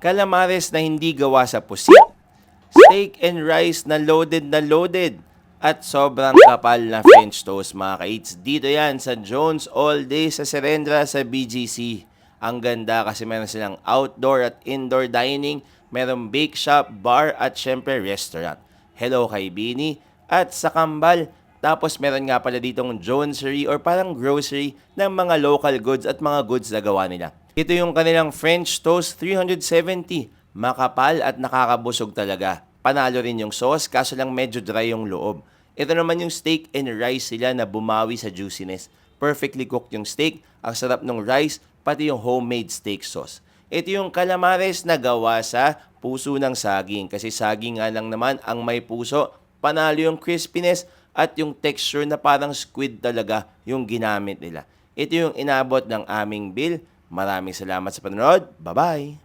calamares na hindi gawa sa pusit, steak and rice na loaded, at sobrang kapal na French toast mga ka-eats. Dito yan sa Jones All Day sa Serendra sa BGC. Ang ganda kasi meron silang outdoor at indoor dining, merong bake shop, bar at syempre restaurant. Hello kay Bini at sa Kambal. Tapos meron nga pala ditong Jonesery or parang grocery ng mga local goods at mga goods na gawa nila. Ito yung kanilang French Toast 370. Makapal at nakakabusog talaga. Panalo rin yung sauce kaso lang medyo dry yung loob. Ito naman yung steak and rice sila na bumawi sa juiciness. Perfectly cooked yung steak, ang sarap ng rice, pati yung homemade steak sauce. Ito yung calamares na gawa sa puso ng saging. Kasi saging nga lang naman ang may puso. Panalo yung crispiness at yung texture na parang squid talaga yung ginamit nila. Ito yung inabot ng aming bill. Maraming salamat sa panonood. Bye-bye!